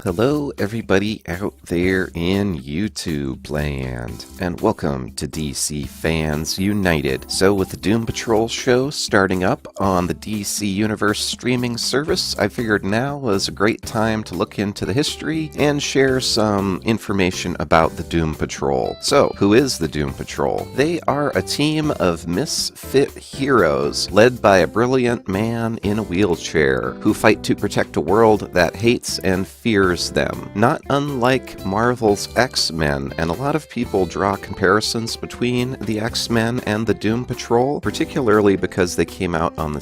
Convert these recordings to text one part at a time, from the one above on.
Hello everybody out there in YouTube land, and welcome to DC Fans United. So with the Doom Patrol show starting up on the DC Universe streaming service, I figured now was a great time to look into the history and share some information about the Doom Patrol. So, who is the Doom Patrol? They are a team of misfit heroes led by a brilliant man in a wheelchair who fight to protect a world that hates and fears them. Not unlike Marvel's X-Men, and a lot of people draw comparisons between the X-Men and the Doom Patrol, particularly because they came out in the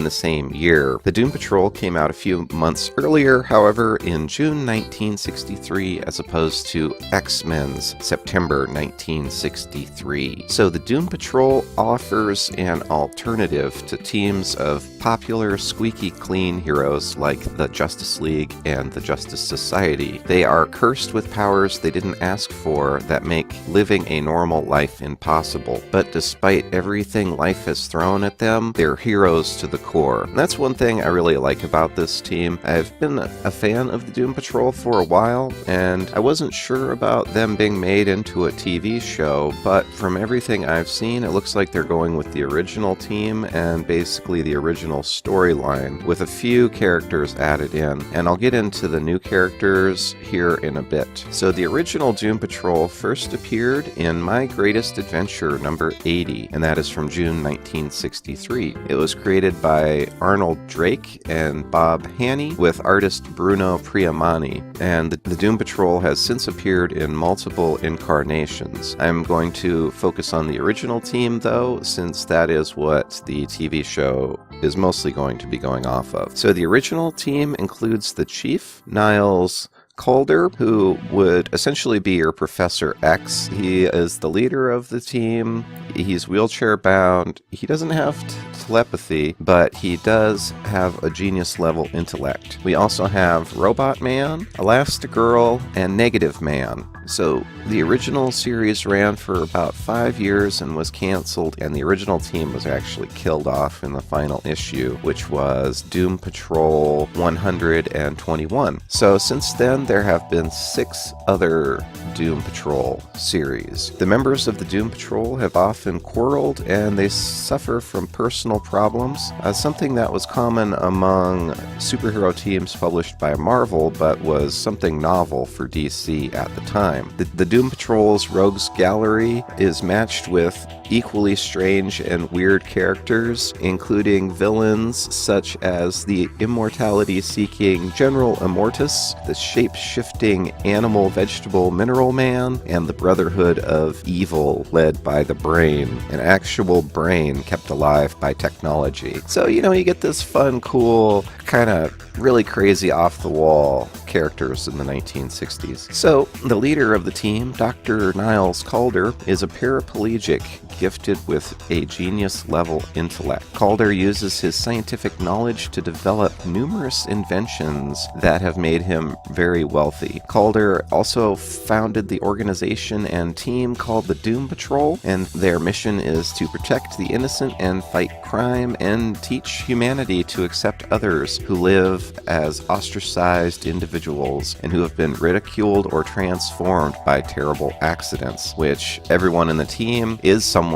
same year. The Doom Patrol came out a few months earlier, however, in June 1963, as opposed to X-Men's September 1963. So the Doom Patrol offers an alternative to teams of popular squeaky clean heroes like the Justice League and the Justice Society. They are cursed with powers they didn't ask for that make living a normal life impossible. But despite everything life has thrown at them, they're heroes to the core. And that's one thing I really like about this team. I've been a fan of the Doom Patrol for a while, and I wasn't sure about them being made into a TV show, but from everything I've seen, it looks like they're going with the original team and basically the original storyline with a few characters added in. And I'll get into the new characters here in a bit. So the original Doom Patrol first appeared in My Greatest Adventure number 80, and that is from June 1963. It was created by Arnold Drake and Bob Haney with artist Bruno Priamani, and the Doom Patrol has since appeared in multiple incarnations. I'm going to focus on the original team though, since that is what the TV show is mostly going to be going off of. So the original team includes the Chief, Niles Caulder, who would essentially be your Professor X. He is the leader of the team. He's wheelchair bound. He doesn't have telepathy, but he does have a genius level intellect. We also have Robot Man, Elasti-Girl, and Negative Man. So the original series ran for about 5 years and was canceled, and the original team was actually killed off in the final issue, which was Doom Patrol 121. So since then, there have been 6 other Doom Patrol series. The members of the Doom Patrol have often quarreled, and they suffer from personal problems, something that was common among superhero teams published by Marvel, but was something novel for DC at the time. The Doom Patrol's Rogues Gallery is matched with equally strange and weird characters, including villains such as the immortality-seeking General Immortus, the shape-shifting animal vegetable mineral man, and the Brotherhood of Evil led by the Brain, an actual brain kept alive by technology. So, you get this fun, cool, kind of really crazy off-the-wall characters in the 1960s. So, the leader of the team, Dr. Niles Caulder, is a paraplegic gifted with a genius-level intellect. Caulder uses his scientific knowledge to develop numerous inventions that have made him very wealthy. Caulder also founded the organization and team called the Doom Patrol, and their mission is to protect the innocent and fight crime and teach humanity to accept others who live as ostracized individuals and who have been ridiculed or transformed by terrible accidents, which everyone in the team is someone.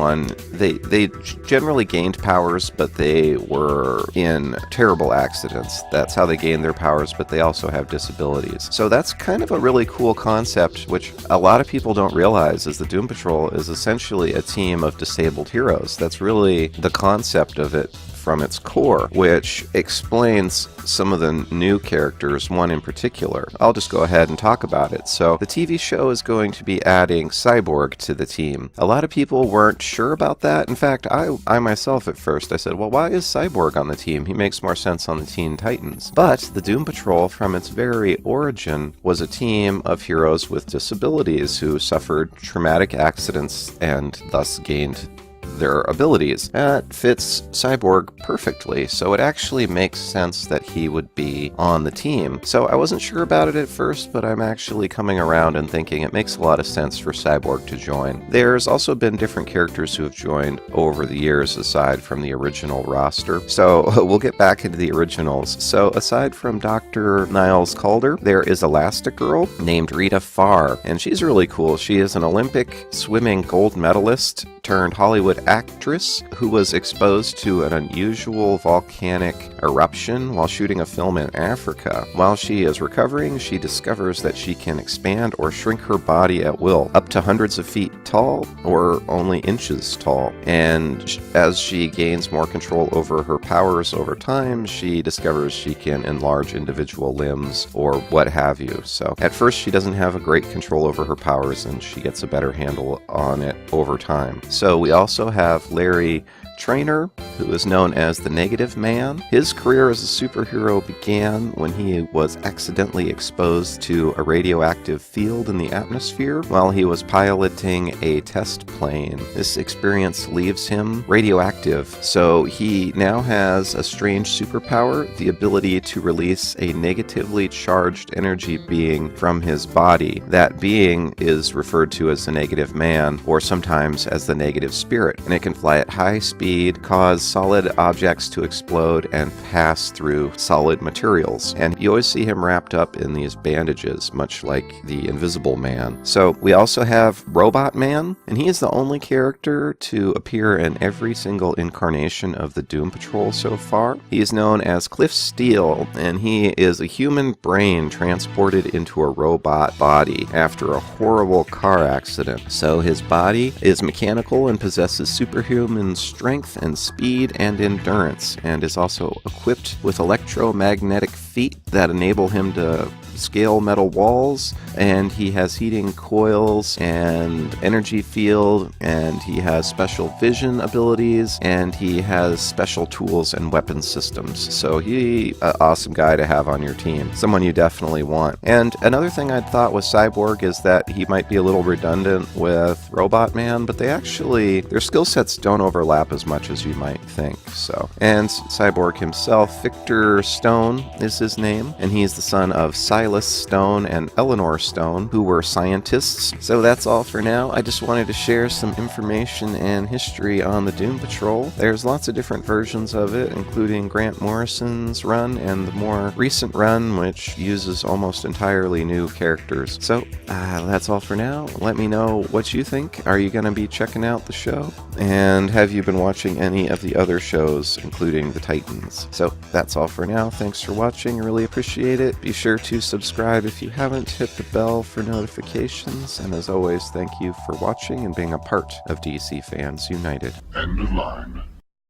They generally gained powers, but they were in terrible accidents. That's how they gained their powers, but they also have disabilities. So that's kind of a really cool concept, which a lot of people don't realize, is the Doom Patrol is essentially a team of disabled heroes. That's really the concept of it from its core, which explains some of the new characters, one in particular. I'll just go ahead and talk about it. So the TV show is going to be adding Cyborg to the team. A lot of people weren't sure about that. In fact, I myself at first, I said, well, why is Cyborg on the team? He makes more sense on the Teen Titans. But the Doom Patrol, from its very origin, was a team of heroes with disabilities who suffered traumatic accidents and thus gained their abilities. That fits Cyborg perfectly, so it actually makes sense that he would be on the team. So I wasn't sure about it at first, but I'm actually coming around and thinking it makes a lot of sense for Cyborg to join. There's also been different characters who have joined over the years aside from the original roster, so we'll get back into the originals. So aside from Dr. Niles Caulder, there is Elasti-Girl named Rita Farr, and she's really cool. She is an Olympic swimming gold medalist turned Hollywood actress who was exposed to an unusual volcanic eruption while shooting a film in Africa. While she is recovering, she discovers that she can expand or shrink her body at will, up to hundreds of feet tall or only inches tall. And as she gains more control over her powers over time, she discovers she can enlarge individual limbs or what have you. So at first she doesn't have a great control over her powers, and she gets a better handle on it over time. So we also have Larry Trainer, who is known as the Negative Man. His career as a superhero began when he was accidentally exposed to a radioactive field in the atmosphere while he was piloting a test plane. This experience leaves him radioactive, so he now has a strange superpower, the ability to release a negatively charged energy being from his body. That being is referred to as the Negative Man, or sometimes as the Negative Spirit, and it can fly at high speed, cause solid objects to explode, and pass through solid materials. And you always see him wrapped up in these bandages, much like the Invisible Man. So we also have Robot Man, and he is the only character to appear in every single incarnation of the Doom Patrol so far. He is known as Cliff Steele, and he is a human brain transported into a robot body after a horrible car accident. So his body is mechanical and possesses superhuman strength and speed and endurance, and is also equipped with electromagnetic feet that enable him to scale metal walls, and he has heating coils and energy field, and he has special vision abilities, and he has special tools and weapon systems. So he an awesome guy to have on your team, someone you definitely want. And another thing I thought with Cyborg is that he might be a little redundant with Robot Man, but their skill sets don't overlap as much as you might think. So, and Cyborg himself, Victor Stone is his name, and he's the son of Silas Stone and Eleanor Stone, who were scientists. So that's all for now. I just wanted to share some information and history on the Doom Patrol. There's lots of different versions of it, including Grant Morrison's run and the more recent run, which uses almost entirely new characters. So that's all for now. Let me know what you think. Are you going to be checking out the show? And have you been watching any of the other shows, including the Titans? So that's all for now. Thanks for watching. I really appreciate it. Be sure to subscribe if you haven't. Hit the bell for notifications. And as always, thank you for watching and being a part of DC Fans United. End of line.